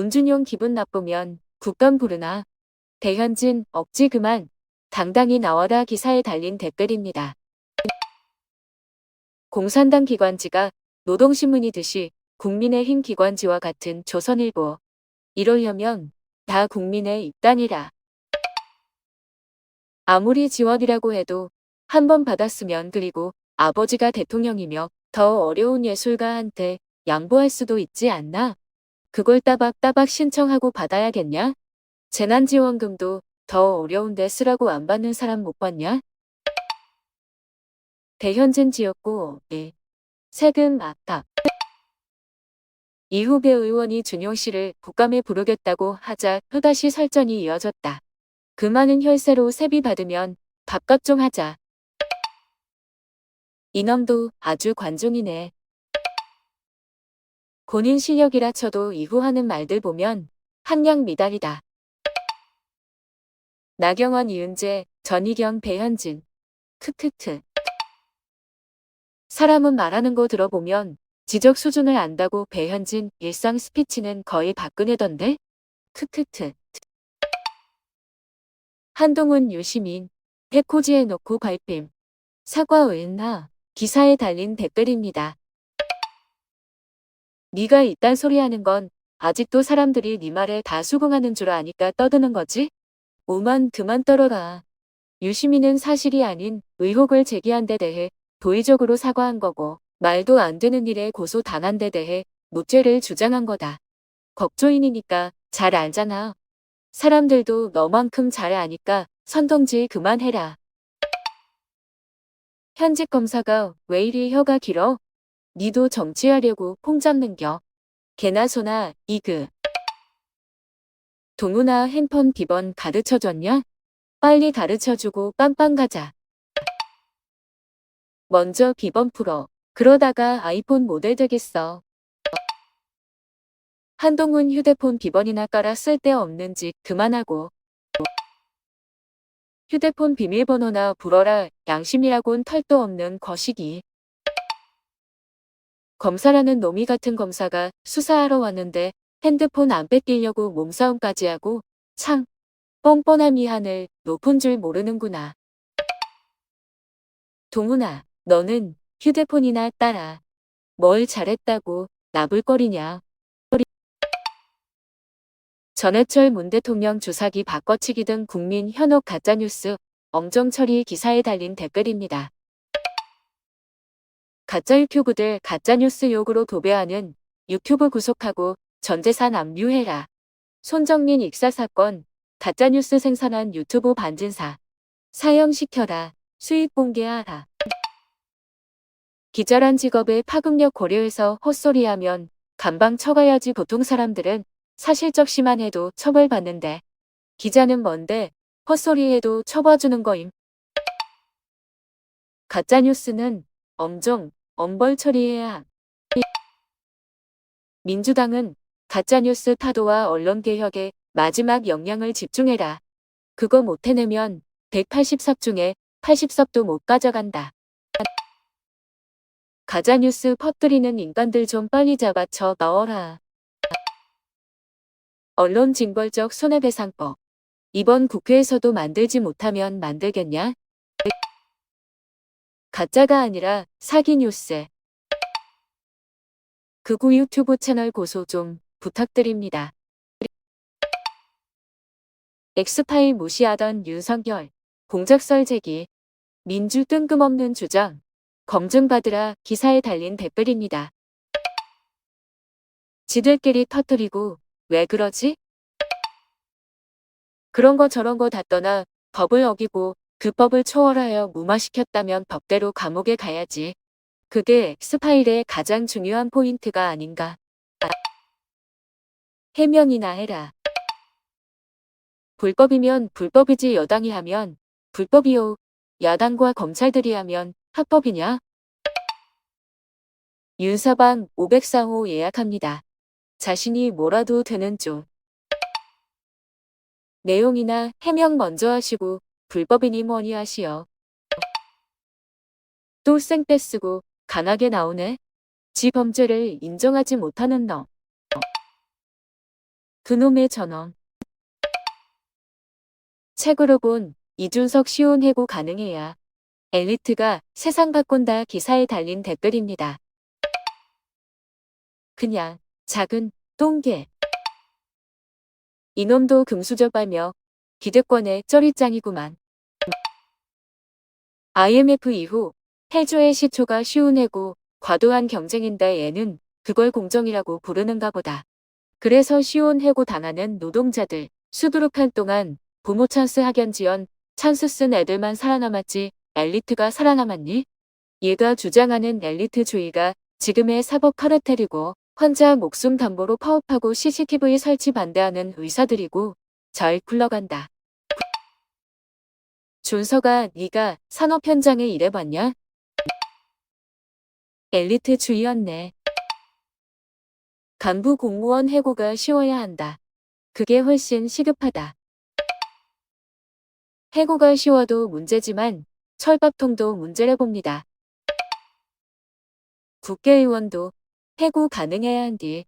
엄준용 기분 나쁘면 국감 부르나. 배현진 억지 그만. 당당히 나와라 기사에 달린 댓글입니다. 공산당 기관지가 노동신문이듯이 국민의힘 기관지와 같은 조선일보. 이러려면 다 국민의 입단이라. 아무리 지원이라고 해도 한 번 받았으면 그리고 아버지가 대통령이며 더 어려운 예술가한테 양보할 수도 있지 않나? 그걸 따박따박 신청하고 받아야겠냐? 재난지원금도 더 어려운데 쓰라고 안 받는 사람 못 봤냐? 배현진 지었고, 세금 압박. 이후배 의원이 준용 씨를 국감에 부르겠다고 하자 또다시 설전이 이어졌다. 그 많은 혈세로 세비 받으면 밥값 좀 하자. 이놈도 아주 관종이네. 본인 실력이라 쳐도 이후 하는 말들 보면 한량 미달이다. 나경원, 이은재, 전희경, 배현진. 크크크. 사람은 말하는 거 들어보면 지적 수준을 안다고 배현진 일상 스피치는 거의 박근혜던데? 크크크. 한동훈, 유시민. 해코지에 놓고 발뺌. 사과 왜나. 기사에 달린 댓글입니다. 네가 이딴 소리 하는 건 아직도 사람들이 네 말에 다 수긍하는 줄 아니까 떠드는 거지? 오만 그만 떨어라. 유시민은 사실이 아닌 의혹을 제기한 데 대해 도의적으로 사과한 거고 말도 안 되는 일에 고소 당한 데 대해 무죄를 주장한 거다. 법조인이니까 잘 알잖아. 사람들도 너만큼 잘 아니까 선동질 그만해라. 현직 검사가 왜 이리 혀가 길어? 니도 정치하려고 폼 잡는겨. 개나 소나 이그. 동우나 핸폰 비번 가르쳐줬냐? 빨리 가르쳐주고 빵빵 가자. 먼저 비번 풀어. 그러다가 아이폰 모델 되겠어. 한동훈 휴대폰 비번이나 깔아 쓸데없는 짓 그만하고. 휴대폰 비밀번호나 불어라. 양심이라곤 털도 없는 거시기. 검사라는 놈이 같은 검사가 수사하러 왔는데 핸드폰 안 뺏기려고 몸싸움까지 하고 참 뻔뻔함이 하늘 높은 줄 모르는구나. 동훈아, 너는 휴대폰이나 따라. 뭘 잘했다고 나불거리냐. 전해철 문 대통령 주사기 바꿔치기 등 국민 현혹 가짜뉴스 엄정 처리 기사에 달린 댓글입니다. 가짜 유튜브들 가짜뉴스 욕으로 도배하는 유튜브 구속하고 전재산 압류해라. 손정민 익사 사건 가짜뉴스 생산한 유튜브 반진사 사형시켜라. 수익 공개하라. 기자란 직업의 파급력 고려해서 헛소리하면 감방 쳐가야지. 보통 사람들은 사실적 시만 해도 처벌받는데 기자는 뭔데 헛소리해도 쳐봐주는 거임. 가짜뉴스는 엄정, 엄벌 처리해야 함. 민주당은 가짜뉴스 타도와 언론개혁에 마지막 역량을 집중해라. 그거 못 해내면 180석 중에 80석도 못 가져간다. 가짜뉴스 퍼뜨리는 인간들 좀 빨리 잡아쳐 넣어라. 언론징벌적 손해배상법. 이번 국회에서도 만들지 못하면 만들겠냐? 가짜가 아니라 사기 뉴스. 극우 유튜브 채널 고소 좀 부탁드립니다. 엑스파일 무시하던 윤석열. 공작설 제기. 민주 뜬금없는 주장. 검증받으라 기사에 달린 댓글입니다. 지들끼리 터뜨리고 왜 그러지? 그런 거 저런 거 다 떠나 법을 어기고 그 법을 초월하여 무마시켰다면 법대로 감옥에 가야지. 그게 엑스파일의 가장 중요한 포인트가 아닌가. 해명이나 해라. 불법이면 불법이지. 여당이 하면 불법이요. 야당과 검찰들이 하면 합법이냐? 윤서방 504호 예약합니다. 자신이 뭐라도 되는 쪽. 내용이나 해명 먼저 하시고 불법이니 뭐니 하시오. 또 쌩떼 쓰고 강하게 나오네. 지 범죄를 인정하지 못하는 너. 그놈의 전원. 책으로 본 이준석 쉬운 해고 가능해야 엘리트가 세상 바꾼다 기사에 달린 댓글입니다. 그냥 작은 똥개. 이놈도 금수저빨며 기득권의 쩌리짱이구만. IMF 이후 해조의 시초가 쉬운 해고 과도한 경쟁인데 얘는 그걸 공정이라고 부르는가 보다. 그래서 쉬운 해고 당하는 노동자들 수두룩한 동안 부모 찬스 학연 지원 찬스 쓴 애들만 살아남았지 엘리트가 살아남았니? 얘가 주장하는 엘리트주의가 지금의 사법 카르텔이고 환자 목숨 담보로 파업하고 CCTV 설치 반대하는 의사들이고 절 굴러간다. 준서가 네가 산업 현장에 일해봤냐? 엘리트주의였네. 간부 공무원 해고가 쉬워야 한다. 그게 훨씬 시급하다. 해고가 쉬워도 문제지만 철밥통도 문제래 봅니다. 국회의원도 해고 가능해야 한디